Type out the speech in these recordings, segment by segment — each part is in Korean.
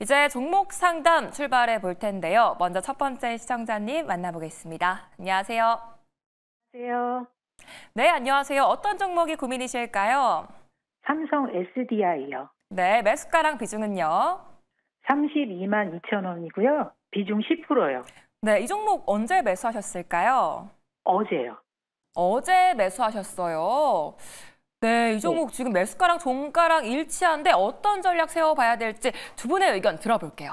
이제 종목 상담 출발해 볼 텐데요. 먼저 첫 번째 시청자님 만나보겠습니다. 안녕하세요. 안녕하세요. 네, 안녕하세요. 어떤 종목이 고민이실까요? 삼성 SDI요. 네, 매수가랑 비중은요? 32만 2천 원이고요. 비중 10%요. 네, 이 종목 언제 매수하셨을까요? 어제요. 어제 매수하셨어요. 네, 이 종목 지금 매수가랑 종가랑 일치한데 어떤 전략 세워봐야 될지 두 분의 의견 들어볼게요.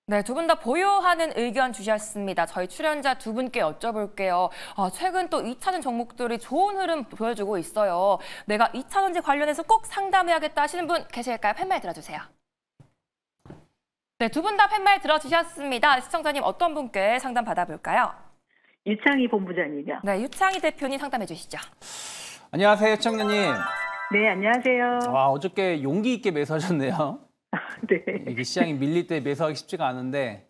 네, 두 분 다 보유하는 의견 주셨습니다. 저희 출연자 두 분께 여쭤볼게요. 최근 또 2차전 종목들이 좋은 흐름 보여주고 있어요. 내가 2차전지 관련해서 꼭 상담해야겠다 하시는 분 계실까요? 팻말 들어주세요. 네, 두 분 다 팻말 들어주셨습니다. 시청자님 어떤 분께 상담 받아볼까요? 유창희 본부장님이요. 네, 유창희 대표님 상담해 주시죠. 안녕하세요, 시청자님. 네, 안녕하세요. 와, 어저께 용기 있게 매수하셨네요. 네. 이게 시장이 밀릴 때 매수하기 쉽지가 않은데,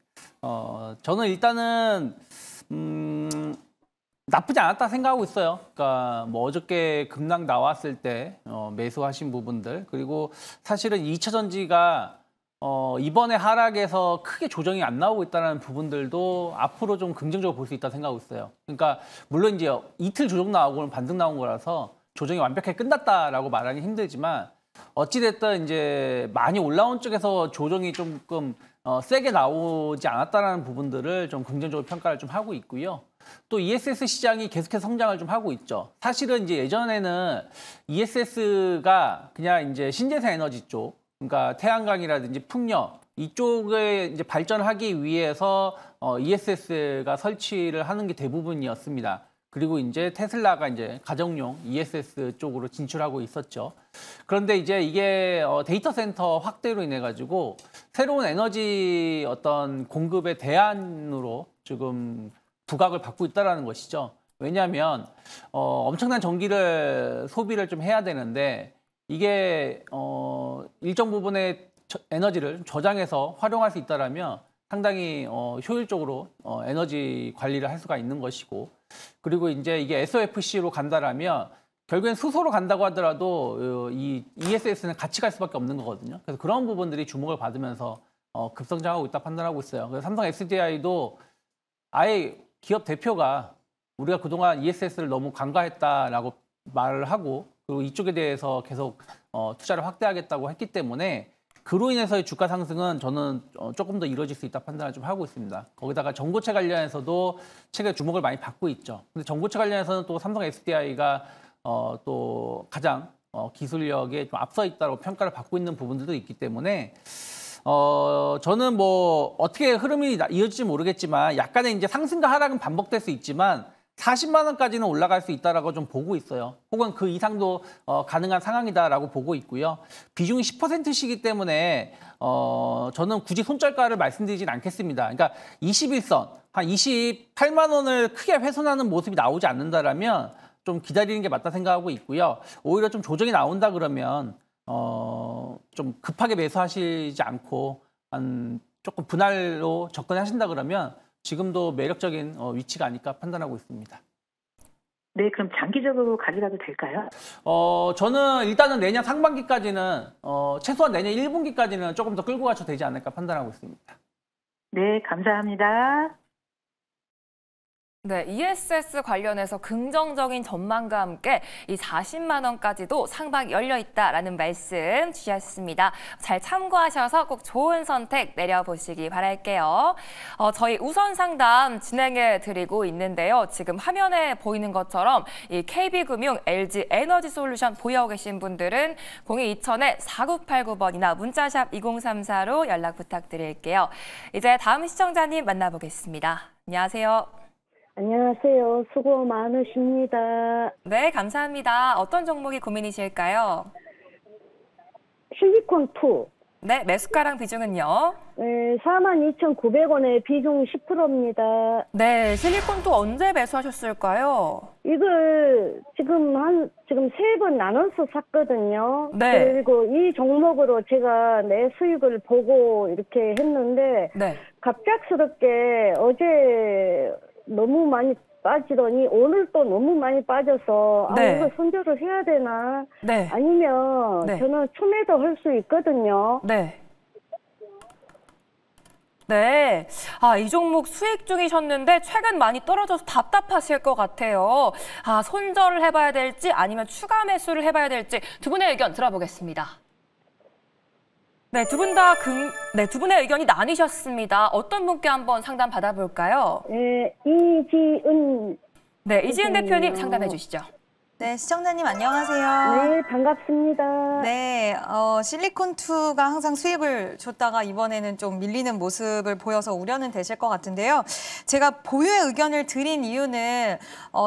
저는 일단은 나쁘지 않았다 생각하고 있어요. 그러니까 뭐 어저께 급락 나왔을 때 매수하신 부분들, 그리고 사실은 2차 전지가 이번에 하락에서 크게 조정이 안 나오고 있다는 부분들도 앞으로 좀 긍정적으로 볼 수 있다 생각하고 있어요. 그러니까 물론 이제 이틀 조정 나오고는 반등 나온 거라서 조정이 완벽하게 끝났다라고 말하기 힘들지만 어찌됐든 이제 많이 올라온 쪽에서 조정이 조금 세게 나오지 않았다는 부분들을 좀 긍정적으로 평가를 좀 하고 있고요. 또 ESS 시장이 계속해서 성장을 좀 하고 있죠. 사실은 이제 예전에는 ESS가 그냥 이제 신재생 에너지 쪽, 그러니까 태양광이라든지 풍력 이쪽에 이제 발전하기 위해서 ESS가 설치를 하는 게 대부분이었습니다. 그리고 이제 테슬라가 이제 가정용 ESS 쪽으로 진출하고 있었죠. 그런데 이제 이게 데이터 센터 확대로 인해 가지고 새로운 에너지 어떤 공급의 대안으로 지금 부각을 받고 있다는 것이죠. 왜냐하면 엄청난 전기를 소비를 좀 해야 되는데 이게 일정 부분의 에너지를 저장해서 활용할 수 있다라면 상당히 효율적으로 에너지 관리를 할 수가 있는 것이고, 그리고 이제 이게 SOFC로 간다라면 결국엔 수소로 간다고 하더라도 이 ESS는 같이 갈 수밖에 없는 거거든요. 그래서 그런 부분들이 주목을 받으면서 급성장하고 있다 판단하고 있어요. 그래서 삼성 SDI도 아예 기업 대표가 우리가 그동안 ESS를 너무 간과했다라고 말을 하고, 그리고 이쪽에 대해서 계속 투자를 확대하겠다고 했기 때문에 그로 인해서의 주가 상승은 저는 조금 더 이루어질 수 있다 판단을 좀 하고 있습니다. 거기다가 전고체 관련해서도 최근에 주목을 많이 받고 있죠. 근데 전고체 관련해서는 또 삼성 SDI가 또 가장 기술력에 좀 앞서 있다고 평가를 받고 있는 부분들도 있기 때문에 저는 뭐 어떻게 흐름이 이어질지 모르겠지만 약간의 이제 상승과 하락은 반복될 수 있지만 40만 원까지는 올라갈 수 있다라고 좀 보고 있어요. 혹은 그 이상도 가능한 상황이다라고 보고 있고요. 비중이 10%시기 때문에 저는 굳이 손절가를 말씀드리진 않겠습니다. 그러니까 21선, 한 28만 원을 크게 훼손하는 모습이 나오지 않는다라면 좀 기다리는 게 맞다 생각하고 있고요. 오히려 좀 조정이 나온다 그러면 좀 급하게 매수하시지 않고 조금 분할로 접근하신다 그러면 지금도 매력적인 위치가 아닐까 판단하고 있습니다. 네, 그럼 장기적으로 가져가도 될까요? 저는 일단은 내년 상반기까지는 최소한 내년 1분기까지는 조금 더 끌고 가셔도 되지 않을까 판단하고 있습니다. 네, 감사합니다. 네, ESS 관련해서 긍정적인 전망과 함께 이 40만 원까지도 상방이 열려 있다라는 말씀 주셨습니다. 잘 참고하셔서 꼭 좋은 선택 내려보시기 바랄게요. 저희 우선 상담 진행해 드리고 있는데요. 지금 화면에 보이는 것처럼 이 KB금융, LG에너지솔루션 보유하고 계신 분들은 022000-4989번이나 문자샵 2034로 연락 부탁드릴게요. 이제 다음 시청자님 만나보겠습니다. 안녕하세요. 안녕하세요. 수고 많으십니다. 네, 감사합니다. 어떤 종목이 고민이실까요? 실리콘2. 네, 매수가랑 비중은요? 네, 42,900원에 비중 10%입니다. 네, 실리콘도 언제 매수하셨을까요? 이걸 지금 세 번 나눠서 샀거든요. 네. 그리고 이 종목으로 제가 내 수익을 보고 이렇게 했는데 네. 갑작스럽게 어제 너무 많이 빠지더니 오늘 또 너무 많이 빠져서 네. 이거 손절을 해야 되나? 네. 아니면 네. 저는 투매도 할 수 있거든요. 네. 네. 아, 이 종목 수익 중이셨는데 최근 많이 떨어져서 답답하실 것 같아요. 아, 손절을 해봐야 될지 아니면 추가 매수를 해봐야 될지 두 분의 의견 들어보겠습니다. 네, 두 분의 의견이 나뉘셨습니다. 어떤 분께 한번 상담 받아볼까요? 네, 이지은. 네, 이지은 대표님 상담해 주시죠. 네, 시청자님 안녕하세요. 네, 반갑습니다. 네, 실리콘2가 항상 수익을 줬다가 이번에는 좀 밀리는 모습을 보여서 우려는 되실 것 같은데요. 제가 보유의 의견을 드린 이유는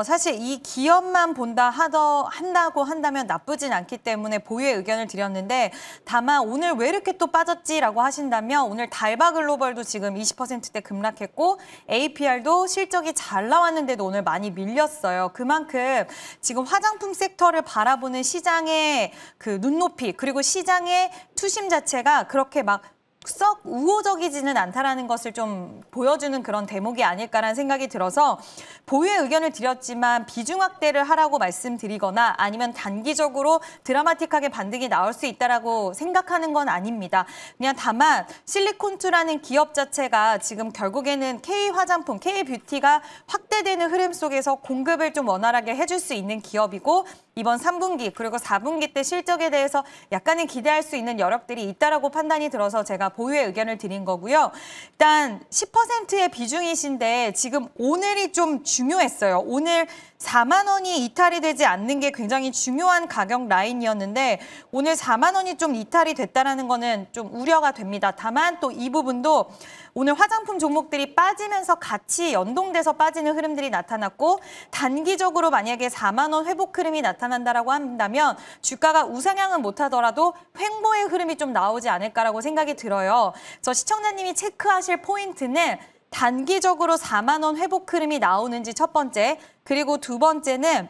사실 이 기업만 한다고 한다면 나쁘진 않기 때문에 보유의 의견을 드렸는데 다만 오늘 왜 이렇게 또 빠졌지라고 하신다면 오늘 달바글로벌도 지금 20%대 급락했고 APR도 실적이 잘 나왔는데도 오늘 많이 밀렸어요. 그만큼 지금 화장품 섹터를 바라보는 시장의 그 눈높이 그리고 시장의 투심 자체가 그렇게 막 썩 우호적이지는 않다라는 것을 좀 보여주는 그런 대목이 아닐까라는 생각이 들어서 보유의 의견을 드렸지만 비중 확대를 하라고 말씀드리거나 아니면 단기적으로 드라마틱하게 반등이 나올 수 있다라고 생각하는 건 아닙니다. 그냥 다만 실리콘2라는 기업 자체가 지금 결국에는 K-화장품, K-뷰티가 확대되는 흐름 속에서 공급을 좀 원활하게 해줄 수 있는 기업이고 이번 3분기 그리고 4분기 때 실적에 대해서 약간은 기대할 수 있는 여력들이 있다라고 판단이 들어서 제가 보유의 의견을 드린 거고요. 일단 10%의 비중이신데 지금 오늘이 좀 중요했어요. 오늘 4만 원이 이탈이 되지 않는 게 굉장히 중요한 가격 라인이었는데 오늘 4만 원이 좀 이탈이 됐다는 거는 좀 우려가 됩니다. 다만 또 이 부분도 오늘 화장품 종목들이 빠지면서 같이 연동돼서 빠지는 흐름들이 나타났고 단기적으로 만약에 4만 원 회복 흐름이 나타난다라고 한다면 주가가 우상향은 못하더라도 횡보의 흐름이 좀 나오지 않을까라고 생각이 들어요. 그래서 시청자님이 체크하실 포인트는 단기적으로 4만 원 회복 흐름이 나오는지 첫 번째, 그리고 두 번째는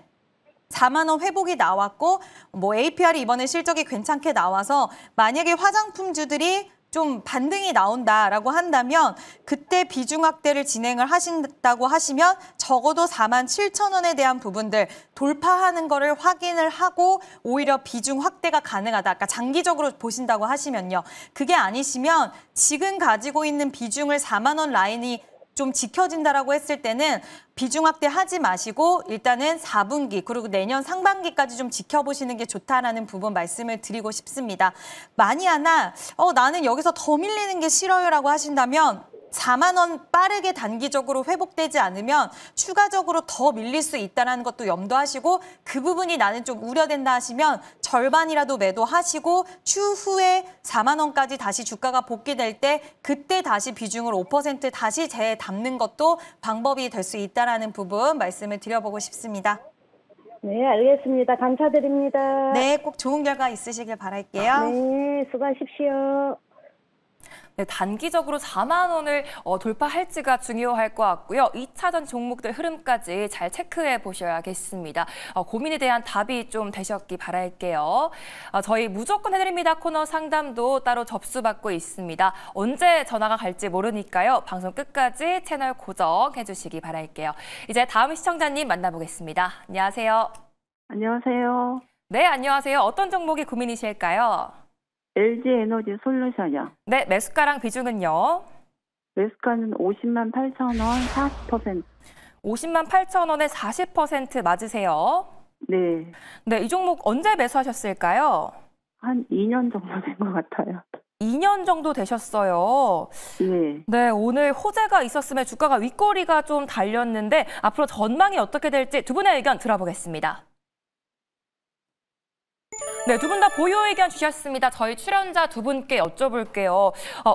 4만 원 회복이 나왔고 뭐 APR이 이번에 실적이 괜찮게 나와서 만약에 화장품주들이 좀 반등이 나온다라고 한다면 그때 비중 확대를 진행을 하신다고 하시면 적어도 4만 7천 원에 대한 부분들 돌파하는 거를 확인을 하고 오히려 비중 확대가 가능하다. 그러니까 장기적으로 보신다고 하시면요. 그게 아니시면 지금 가지고 있는 비중을 4만 원 라인이 좀 지켜진다라고 했을 때는 비중 확대하지 마시고 일단은 4분기 그리고 내년 상반기까지 좀 지켜보시는 게 좋다라는 부분 말씀을 드리고 싶습니다. 만이 하나 나는 여기서 더 밀리는 게 싫어요라고 하신다면 4만 원 빠르게 단기적으로 회복되지 않으면 추가적으로 더 밀릴 수 있다는 것도 염두하시고 그 부분이 나는 좀 우려된다 하시면 절반이라도 매도하시고 추후에 4만 원까지 다시 주가가 복귀될 때 그때 다시 비중을 5% 다시 재담는 것도 방법이 될 수 있다는 부분 말씀을 드려보고 싶습니다. 네, 알겠습니다. 감사드립니다. 네, 꼭 좋은 결과 있으시길 바랄게요. 네, 수고하십시오. 네, 단기적으로 4만 원을 돌파할지가 중요할 것 같고요. 2차전 종목들 흐름까지 잘 체크해 보셔야겠습니다. 고민에 대한 답이 좀 되셨기 바랄게요. 저희 무조건 해드립니다 코너 상담도 따로 접수받고 있습니다. 언제 전화가 갈지 모르니까요. 방송 끝까지 채널 고정해 주시기 바랄게요. 이제 다음 시청자님 만나보겠습니다. 안녕하세요. 안녕하세요. 네, 안녕하세요. 어떤 종목이 고민이실까요? LG에너지 솔루션이요. 네, 매수가랑 비중은요? 매수가는 50만 8천 원, 40%. 50만 8천 원에 40% 맞으세요? 네. 네, 이 종목 언제 매수하셨을까요? 한 2년 정도 된 것 같아요. 2년 정도 되셨어요. 네. 네, 오늘 호재가 있었으면 주가가 윗꼬리가 좀 달렸는데 앞으로 전망이 어떻게 될지 두 분의 의견 들어보겠습니다. 네, 두 분 다 보유 의견 주셨습니다. 저희 출연자 두 분께 여쭤볼게요.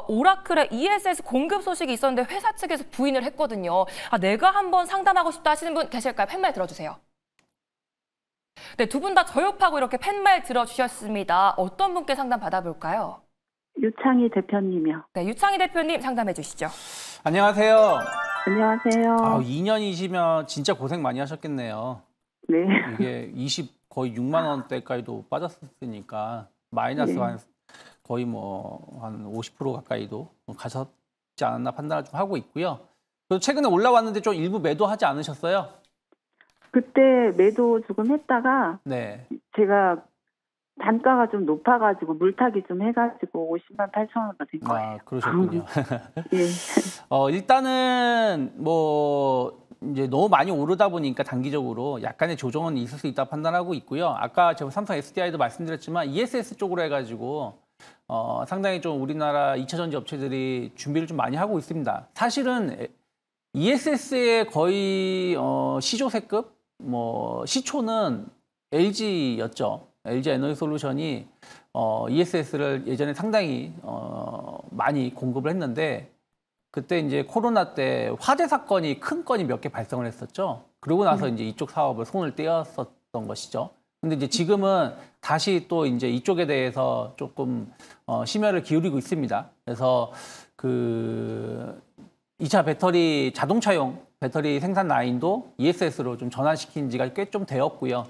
오라클의 ESS 공급 소식이 있었는데 회사 측에서 부인을 했거든요. 내가 한번 상담하고 싶다 하시는 분 계실까요? 팻말 들어주세요. 네, 두 분 다 저협하고 이렇게 팻말 들어주셨습니다. 어떤 분께 상담 받아볼까요? 유창희 대표님이요. 네, 유창희 대표님 상담해 주시죠. 안녕하세요. 안녕하세요. 2년이시면 진짜 고생 많이 하셨겠네요. 네. 이게 거의 6만 원대까지도 빠졌으니까 마이너스 네. 거의 한 50% 가까이도 가셨지 않았나 판단을 좀 하고 있고요. 그리고 최근에 올라왔는데 좀 일부 매도하지 않으셨어요? 그때 매도 조금 했다가 네. 제가 단가가 좀 높아가지고 물타기 좀 해가지고 50만 8천 원으로 된 거예요. 아, 그러셨군요. 예. 일단은 뭐 이제 너무 많이 오르다 보니까 단기적으로 약간의 조정은 있을 수 있다 판단하고 있고요. 아까 제가 삼성 SDI도 말씀드렸지만 ESS 쪽으로 해가지고 상당히 좀 우리나라 2차 전지 업체들이 준비를 좀 많이 하고 있습니다. 사실은 ESS의 거의 시조세급 시초는 LG였죠. LG 에너지솔루션이 ESS를 예전에 상당히 많이 공급을 했는데 그때 이제 코로나 때 화재 사건이 큰 건이 몇 개 발생을 했었죠. 그러고 나서 이제 이쪽 사업을 손을 떼었었던 것이죠. 근데 이제 지금은 다시 또 이제 이쪽에 대해서 조금 심혈을 기울이고 있습니다. 그래서 그 2차 배터리 자동차용 배터리 생산 라인도 ESS로 좀 전환시킨 지가 꽤 좀 되었고요.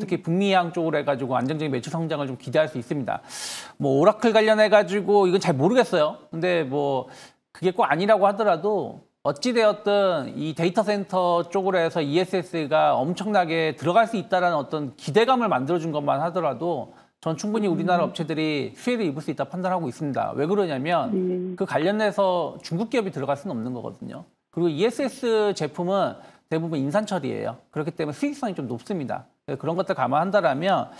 특히 북미향 쪽으로 해가지고 안정적인 매출 성장을 좀 기대할 수 있습니다. 뭐 오라클 관련해가지고 이건 잘 모르겠어요. 근데 뭐 그게 꼭 아니라고 하더라도 어찌되었든 이 데이터 센터 쪽으로 해서 ESS가 엄청나게 들어갈 수 있다는 어떤 기대감을 만들어준 것만 하더라도 전 충분히 우리나라 업체들이 수혜를 입을 수 있다 판단하고 있습니다. 왜 그러냐면 그 관련해서 중국 기업이 들어갈 수는 없는 거거든요. 그리고 ESS 제품은 대부분 인산 처리예요. 그렇기 때문에 수익성이 좀 높습니다. 그런 것들 감안한다라면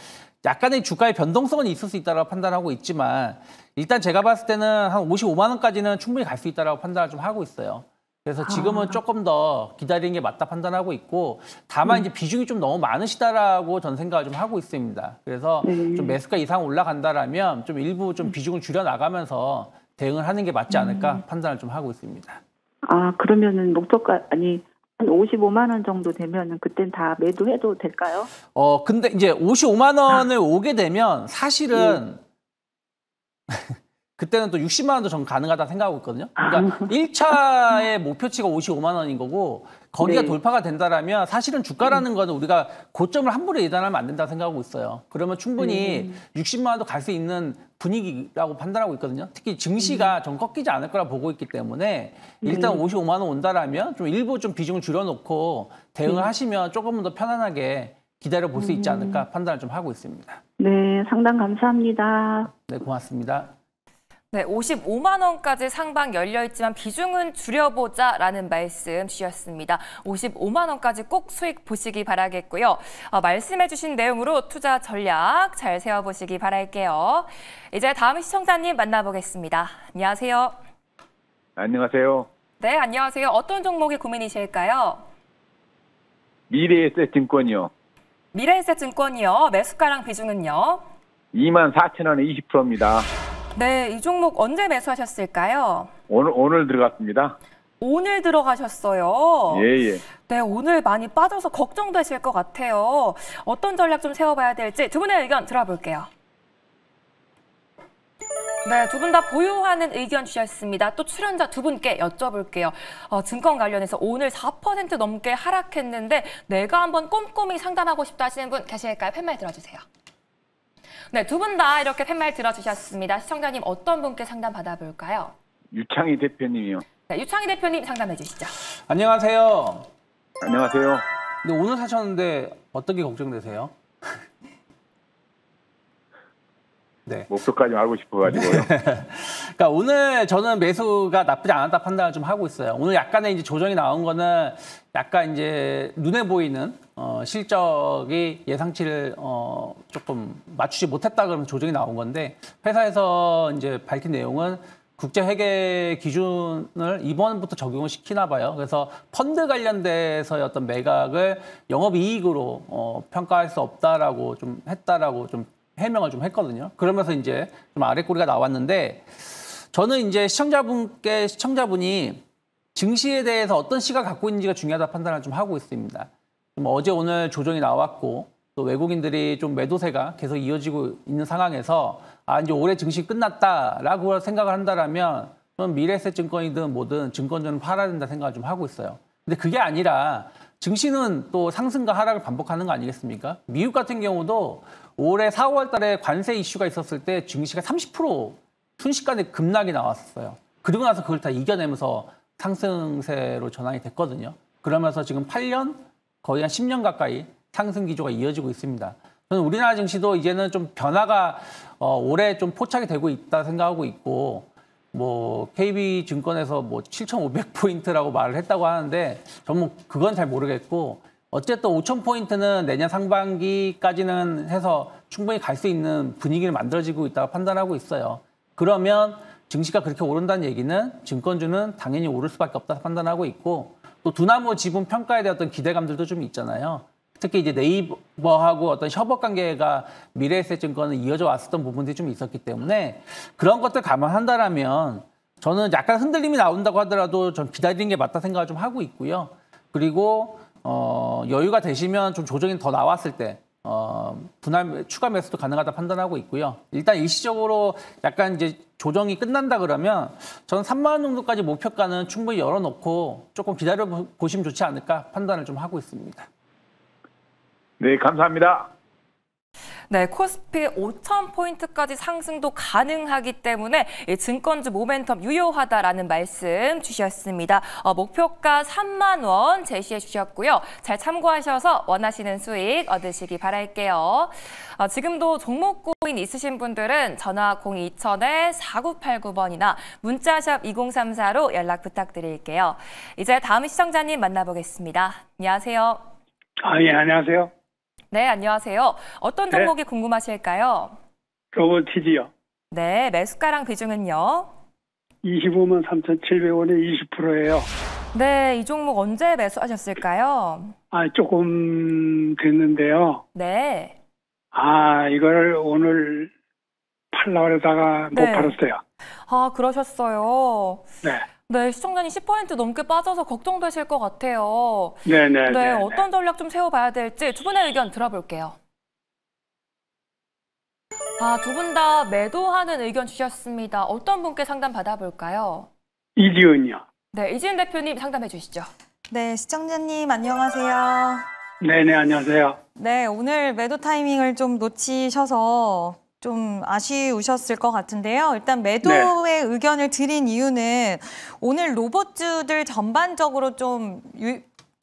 약간의 주가의 변동성은 있을 수 있다고 판단하고 있지만 일단 제가 봤을 때는 한 55만 원까지는 충분히 갈 수 있다고 판단을 좀 하고 있어요. 그래서 지금은 조금 더 기다리는 게 맞다 판단하고 있고 다만 이제 비중이 좀 너무 많으시다라고 전 생각을 좀 하고 있습니다. 그래서 좀 매수가 이상 올라간다라면 좀 일부 좀 비중을 줄여 나가면서 대응을 하는 게 맞지 않을까 판단을 좀 하고 있습니다. 아, 그러면은 목표가 한 55만 원 정도 되면은 그땐 다 매도해도 될까요? 근데 이제 55만 원을 오게 되면 사실은 그때는 또 60만 원도 전 가능하다 생각하고 있거든요. 그러니까 1차의 목표치가 55만 원인 거고 거기가 돌파가 된다라면 사실은 주가라는 거는 우리가 고점을 함부로 예단하면 안 된다고 생각하고 있어요. 그러면 충분히 60만 원도 갈 수 있는 분위기라고 판단하고 있거든요. 특히 증시가 좀 꺾이지 않을 거라 보고 있기 때문에 일단 55만 원 온다라면 좀 일부 좀 비중을 줄여놓고 대응을 하시면 조금은 더 편안하게 기다려 볼 수 있지 않을까 판단을 좀 하고 있습니다. 네, 상담 감사합니다. 네, 고맙습니다. 네, 55만 원까지 상방 열려있지만 비중은 줄여보자라는 말씀 주셨습니다. 55만 원까지 꼭 수익 보시기 바라겠고요. 말씀해 주신 내용으로 투자 전략 잘 세워보시기 바랄게요. 이제 다음 시청자님 만나보겠습니다. 안녕하세요. 안녕하세요. 네, 안녕하세요. 어떤 종목이 고민이실까요? 미래에셋증권이요. 미래에셋증권이요. 매수가랑 비중은요? 24,000원에 20%입니다. 네, 이 종목 언제 매수하셨을까요? 오늘 들어갔습니다. 오늘 들어가셨어요. 예. 네, 오늘 많이 빠져서 걱정되실 것 같아요. 어떤 전략 좀 세워봐야 될지 두 분의 의견 들어볼게요. 네, 두 분 다 보유하는 의견 주셨습니다. 또 출연자 두 분께 여쭤볼게요. 증권 관련해서 오늘 4% 넘게 하락했는데 내가 한번 꼼꼼히 상담하고 싶다 하시는 분 계실까요? 팻말 들어주세요. 네, 두 분 다 이렇게 팻말 들어주셨습니다. 시청자님 어떤 분께 상담 받아볼까요? 유창희 대표님이요. 네, 유창희 대표님 상담해 주시죠. 안녕하세요. 안녕하세요. 근데 오늘 사셨는데 어떤 게 걱정되세요? 네. 목표까지 알고 싶어가지고요. 그러니까 오늘 저는 매수가 나쁘지 않았다 판단을 좀 하고 있어요. 오늘 약간의 이제 조정이 나온 거는 약간 이제 눈에 보이는 실적이 예상치를 조금 맞추지 못했다 그러면 조정이 나온 건데 회사에서 이제 밝힌 내용은 국제 회계 기준을 이번부터 적용을 시키나 봐요. 그래서 펀드 관련돼서의 어떤 매각을 영업이익으로 평가할 수 없다라고 좀 했다라고 좀 해명을 좀 했거든요. 그러면서 이제 좀 아랫꼬리가 나왔는데 저는 이제 시청자분이 증시에 대해서 어떤 시각 갖고 있는지가 중요하다 판단을 좀 하고 있습니다. 좀 어제 오늘 조정이 나왔고 또 외국인들이 좀 매도세가 계속 이어지고 있는 상황에서 이제 올해 증시 끝났다라고 생각을 한다라면 저는 미래에셋증권이든 뭐든 증권주는 팔아야 된다 생각을 좀 하고 있어요. 근데 그게 아니라 증시는 또 상승과 하락을 반복하는 거 아니겠습니까? 미국 같은 경우도 올해 4월 달에 관세 이슈가 있었을 때 증시가 30% 순식간에 급락이 나왔어요. 그리고 나서 그걸 다 이겨내면서 상승세로 전환이 됐거든요. 그러면서 지금 8년 거의 한 10년 가까이 상승 기조가 이어지고 있습니다. 저는 우리나라 증시도 이제는 좀 변화가 올해 좀 포착이 되고 있다 생각하고 있고, 뭐 KB증권에서 뭐 7,500포인트라고 말을 했다고 하는데 저는 뭐 그건 잘 모르겠고, 어쨌든 5,000포인트는 내년 상반기까지는 해서 충분히 갈 수 있는 분위기를 만들어지고 있다고 판단하고 있어요. 그러면 증시가 그렇게 오른다는 얘기는 증권주는 당연히 오를 수밖에 없다 판단하고 있고, 또 두나무 지분 평가에 대한 어떤 기대감들도 좀 있잖아요. 특히 이제 네이버하고 어떤 협업 관계가 미래에셋증권은 이어져 왔었던 부분들이 좀 있었기 때문에 그런 것들 감안한다라면 저는 약간 흔들림이 나온다고 하더라도 좀 기다리는 게 맞다 생각을 좀 하고 있고요. 그리고 여유가 되시면 좀 조정이 더 나왔을 때 추가 매수도 가능하다 판단하고 있고요. 일단 일시적으로 약간 이제 조정이 끝난다 그러면 저는 3만 원 정도까지 목표가는 충분히 열어놓고 조금 기다려 보시면 좋지 않을까 판단을 좀 하고 있습니다. 네, 감사합니다. 네, 코스피 5,000포인트까지 상승도 가능하기 때문에 증권주 모멘텀 유효하다라는 말씀 주셨습니다. 목표가 3만 원 제시해 주셨고요. 잘 참고하셔서 원하시는 수익 얻으시기 바랄게요. 지금도 종목 고민 있으신 분들은 전화 02-2000-4989번이나 문자샵 2034로 연락 부탁드릴게요. 이제 다음 시청자님 만나보겠습니다. 안녕하세요. 예, 안녕하세요. 네, 안녕하세요. 어떤 종목이 궁금하실까요? 로보티지요. 네, 매수가랑 비중은요? 25만 3,700원에 20%예요. 네, 이 종목 언제 매수하셨을까요? 조금 됐는데요. 네. 이걸 오늘 팔려고 하다가 못 네. 팔았어요. 그러셨어요. 네. 네, 시청자님 10% 넘게 빠져서 걱정되실 것 같아요. 네네. 네, 어떤 전략 좀 세워봐야 될지 두 분의 의견 들어볼게요. 두 분 다 매도하는 의견 주셨습니다. 어떤 분께 상담 받아볼까요? 이지은이요. 네, 이지은 대표님 상담해 주시죠. 네, 시청자님 안녕하세요. 네네, 안녕하세요. 네, 오늘 매도 타이밍을 좀 놓치셔서 좀 아쉬우셨을 것 같은데요. 일단 매도의 의견을 드린 이유는 오늘 로봇주들 전반적으로 좀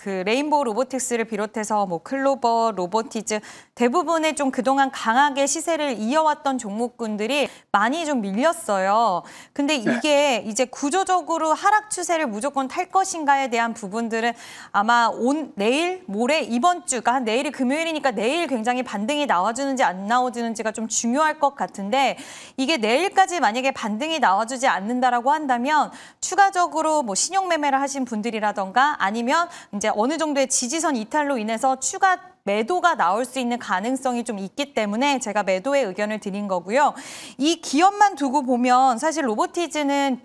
레인보우 로보틱스를 비롯해서 뭐 클로버, 로보티즈 대부분의 좀 그동안 강하게 시세를 이어왔던 종목군들이 많이 좀 밀렸어요. 근데 이게 이제 구조적으로 하락 추세를 무조건 탈 것인가에 대한 부분들은 아마 내일, 모레, 이번 주가 내일이 금요일이니까 내일 굉장히 반등이 나와주는지 안 나와주는지가 좀 중요할 것 같은데, 이게 내일까지 만약에 반등이 나와주지 않는다라고 한다면 추가적으로 뭐 신용 매매를 하신 분들이라던가 아니면 이제 어느 정도의 지지선 이탈로 인해서 추가 매도가 나올 수 있는 가능성이 좀 있기 때문에 제가 매도의 의견을 드린 거고요. 이 기업만 두고 보면 사실 로보티즈는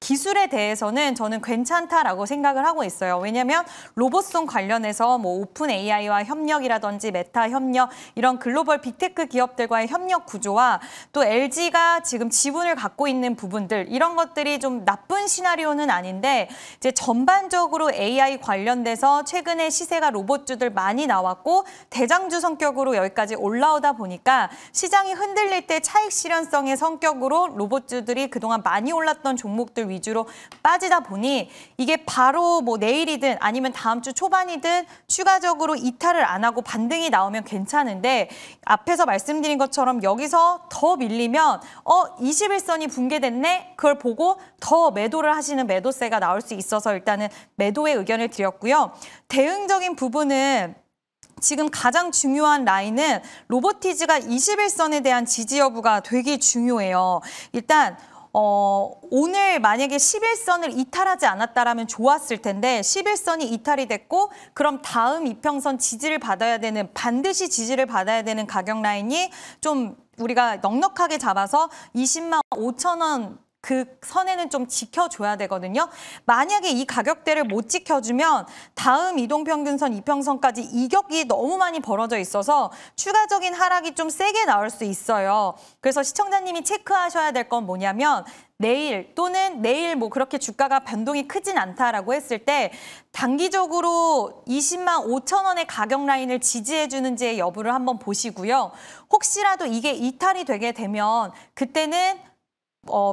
기술에 대해서는 저는 괜찮다라고 생각을 하고 있어요. 왜냐하면 로봇송 관련해서 뭐 오픈 AI와 협력이라든지 메타 협력, 이런 글로벌 빅테크 기업들과의 협력 구조와 또 LG가 지금 지분을 갖고 있는 부분들, 이런 것들이 좀 나쁜 시나리오는 아닌데, 이제 전반적으로 AI 관련돼서 최근에 시세가 로봇주들 많이 나왔고 대장주 성격으로 여기까지 올라오다 보니까 시장이 흔들릴 때 차익 실현성의 성격으로 로봇주들이 그동안 많이 올랐던 종목들 위주로 빠지다 보니 이게 바로 뭐 내일이든 아니면 다음 주 초반이든 추가적으로 이탈을 안 하고 반등이 나오면 괜찮은데, 앞에서 말씀드린 것처럼 여기서 더 밀리면 21선이 붕괴됐네? 그걸 보고 더 매도를 하시는 매도세가 나올 수 있어서 일단은 매도의 의견을 드렸고요. 대응적인 부분은 지금 가장 중요한 라인은 로보티즈가 21선에 대한 지지 여부가 되게 중요해요. 일단 오늘 만약에 11선을 이탈하지 않았다라면 좋았을 텐데 11선이 이탈이 됐고, 그럼 다음 이평선 지지를 받아야 되는, 반드시 지지를 받아야 되는 가격 라인이 좀 우리가 넉넉하게 잡아서 20만 5천 원 그 선에는 좀 지켜줘야 되거든요. 만약에 이 가격대를 못 지켜주면 다음 이동평균선, 이평선까지 이격이 너무 많이 벌어져 있어서 추가적인 하락이 좀 세게 나올 수 있어요. 그래서 시청자님이 체크하셔야 될 건 뭐냐면, 내일 또는 내일 뭐 그렇게 주가가 변동이 크진 않다라고 했을 때 단기적으로 20만 5천 원의 가격 라인을 지지해 주는지의 여부를 한번 보시고요. 혹시라도 이게 이탈이 되게 되면 그때는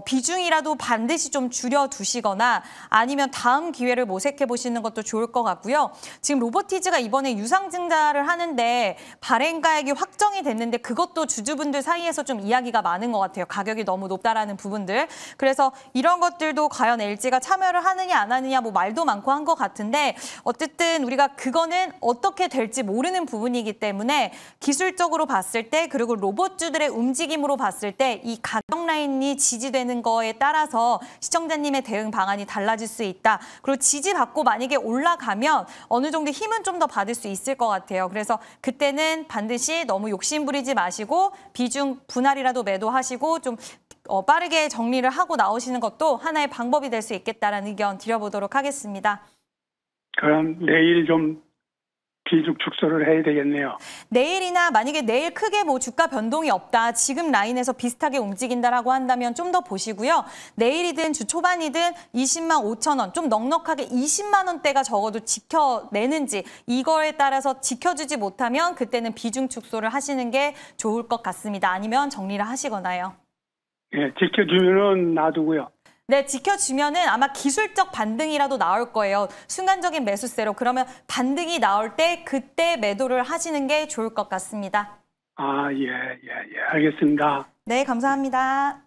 비중이라도 반드시 좀 줄여두시거나 아니면 다음 기회를 모색해 보시는 것도 좋을 것 같고요. 지금 로보티즈가 이번에 유상증자를 하는데 발행가액이 확정이 됐는데 그것도 주주분들 사이에서 좀 이야기가 많은 것 같아요. 가격이 너무 높다라는 부분들. 그래서 이런 것들도 과연 LG가 참여를 하느냐 안 하느냐 뭐 말도 많고 한 것 같은데 어쨌든 우리가 그거는 어떻게 될지 모르는 부분이기 때문에 기술적으로 봤을 때 그리고 로봇주들의 움직임으로 봤을 때 이 가격 라인이 지지되는 거에 따라서 시청자님의 대응 방안이 달라질 수 있다. 그리고 지지받고 만약에 올라가면 어느 정도 힘은 좀 더 받을 수 있을 것 같아요. 그래서 그때는 반드시 너무 욕심 부리지 마시고 비중 분할이라도 매도하시고 좀 빠르게 정리를 하고 나오시는 것도 하나의 방법이 될 수 있겠다라는 의견 드려보도록 하겠습니다. 그럼 내일 좀 비중 축소를 해야 되겠네요. 내일이나 만약에 내일 크게 뭐 주가 변동이 없다. 지금 라인에서 비슷하게 움직인다라고 한다면 좀 더 보시고요. 내일이든 주 초반이든 20만 5천 원, 좀 넉넉하게 20만 원대가 적어도 지켜내는지 이거에 따라서 지켜주지 못하면 그때는 비중 축소를 하시는 게 좋을 것 같습니다. 아니면 정리를 하시거나요. 예, 지켜주면은 놔두고요. 네, 지켜주면은 아마 기술적 반등이라도 나올 거예요. 순간적인 매수세로. 그러면 반등이 나올 때 그때 매도를 하시는 게 좋을 것 같습니다. 아, 예, 알겠습니다. 네, 감사합니다.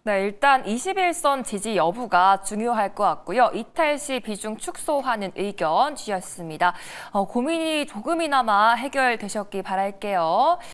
네, 일단 21선 지지 여부가 중요할 것 같고요. 이탈 시 비중 축소하는 의견 주셨습니다. 고민이 조금이나마 해결되셨기 바랄게요.